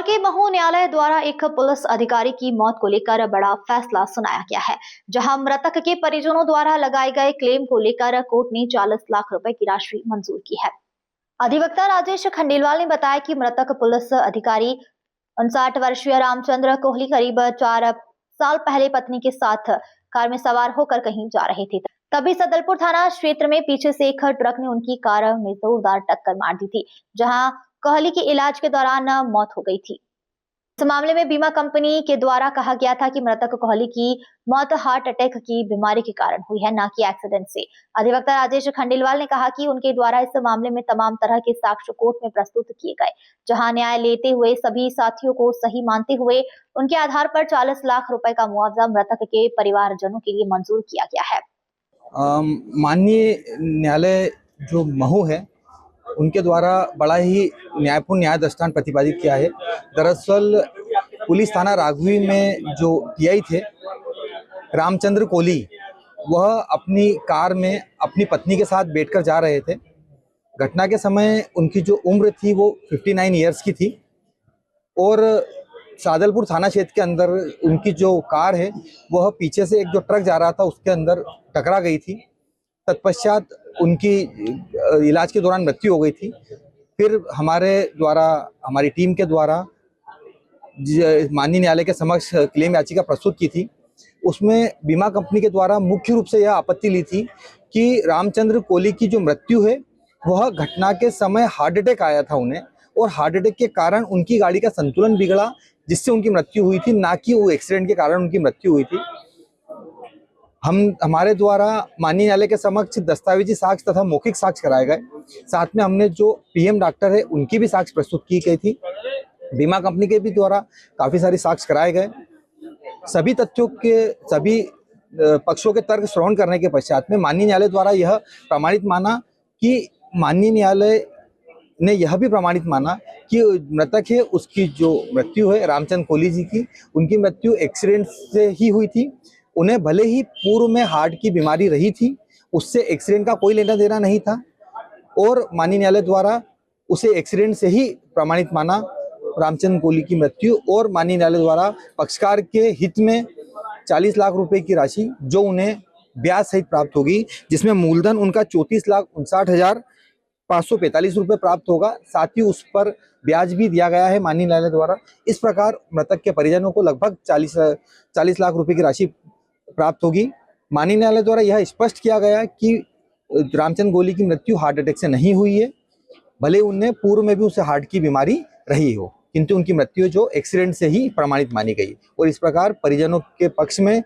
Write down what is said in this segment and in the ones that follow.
इंदौर के महू न्यायालय द्वारा एक पुलिस अधिकारी की मौत को लेकर बड़ा फैसला सुनाया गया है, जहां मृतक के परिजनों द्वारा लगाए गए क्लेम को लेकर कोर्ट ने 40 लाख रुपए की राशि मंजूर की है। अधिवक्ता राजेश खंडेलवाल ने बताया कि मृतक पुलिस अधिकारी 59 वर्षीय रामचंद्र कोहली करीब 4 साल पहले पत्नी के साथ कार में सवार होकर कहीं जा रहे थे। तभी सदलपुर थाना क्षेत्र में पीछे से एक ट्रक ने उनकी कार में जोरदार टक्कर मार दी थी, जहां कोहली की इलाज के दौरान मौत हो गई थी। इस मामले में बीमा कंपनी के द्वारा कहा गया था कि मृतक कोहली की मौत हार्ट अटैक की बीमारी के कारण हुई है, न कि एक्सीडेंट से। अधिवक्ता राजेश खंडेलवाल ने कहा कि उनके द्वारा इस मामले में तमाम तरह के साक्ष्य कोर्ट में प्रस्तुत किए गए, जहां न्याय लेते हुए सभी साथियों को सही मानते हुए उनके आधार पर 40 लाख रुपए का मुआवजा मृतक के परिवारजनों के लिए मंजूर किया गया है। माननीय न्यायालय जो महू है उनके द्वारा बड़ा ही न्यायपूर्ण न्याय दृष्टांत प्रतिपादित किया है। दरअसल पुलिस थाना राघवी में जो टीआई थे रामचंद्र कोहली, वह अपनी कार में अपनी पत्नी के साथ बैठकर जा रहे थे। घटना के समय उनकी जो उम्र थी वो 59 ईयर्स की थी और सादलपुर थाना क्षेत्र के अंदर उनकी जो कार है वह पीछे से एक जो ट्रक जा रहा था उसके अंदर टकरा गई थी। तत्पश्चात उनकी इलाज के दौरान मृत्यु हो गई थी। फिर हमारी टीम के द्वारा माननीय न्यायालय के समक्ष क्लेम याचिका प्रस्तुत की थी। उसमें बीमा कंपनी के द्वारा मुख्य रूप से यह आपत्ति ली थी कि रामचंद्र कोहली की जो मृत्यु है वह घटना के समय हार्ट अटैक आया था उन्हें, और हार्ट अटैक के कारण उनकी गाड़ी का संतुलन बिगड़ा जिससे उनकी मृत्यु हुई थी, ना कि वो एक्सीडेंट के कारण उनकी मृत्यु हुई थी। हमारे द्वारा माननीय न्यायालय के समक्ष दस्तावेजी साक्ष्य तथा मौखिक साक्ष्य कराए गए। साथ में हमने जो पीएम डॉक्टर है उनकी भी साक्ष्य प्रस्तुत की गई थी। बीमा कंपनी के भी द्वारा काफी सारे साक्ष्य कराए गए। सभी तथ्यों के सभी पक्षों के तर्क श्रवण करने के पश्चात में माननीय न्यायालय द्वारा यह प्रमाणित माना कि माननीय न्यायालय ने यह भी प्रमाणित माना कि मृतक है उसकी जो मृत्यु है रामचंद्र कोहली जी की, उनकी मृत्यु एक्सीडेंट से ही हुई थी। उन्हें भले ही पूर्व में हार्ट की बीमारी रही थी, उससे एक्सीडेंट का कोई लेना देना नहीं था और माननीय न्यायालय द्वारा उसे एक्सीडेंट से ही प्रमाणित माना रामचंद्र कोहली की मृत्यु। और माननीय न्यायालय द्वारा पक्षकार के हित में 40 लाख रुपए की राशि जो उन्हें ब्याज सहित प्राप्त होगी, जिसमें मूलधन उनका 34,59,545 रुपए प्राप्त होगा। साथ ही उस पर ब्याज भी दिया गया है माननीय न्यायालय द्वारा। इस प्रकार मृतक के परिजनों को लगभग 40 लाख रुपए की राशि प्राप्त होगी। माननीय न्यायालय द्वारा यह स्पष्ट किया गया कि रामचंद्र कोहली की मृत्यु हार्ट अटैक से नहीं हुई है, भले उन्हें पूर्व में भी उसे हार्ट की बीमारी रही हो, किंतु उनकी मृत्यु जो एक्सीडेंट से ही प्रमाणित मानी गई। और इस प्रकार परिजनों के पक्ष में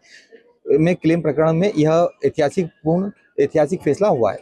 क्लेम प्रकरण में यह ऐतिहासिक फैसला हुआ है।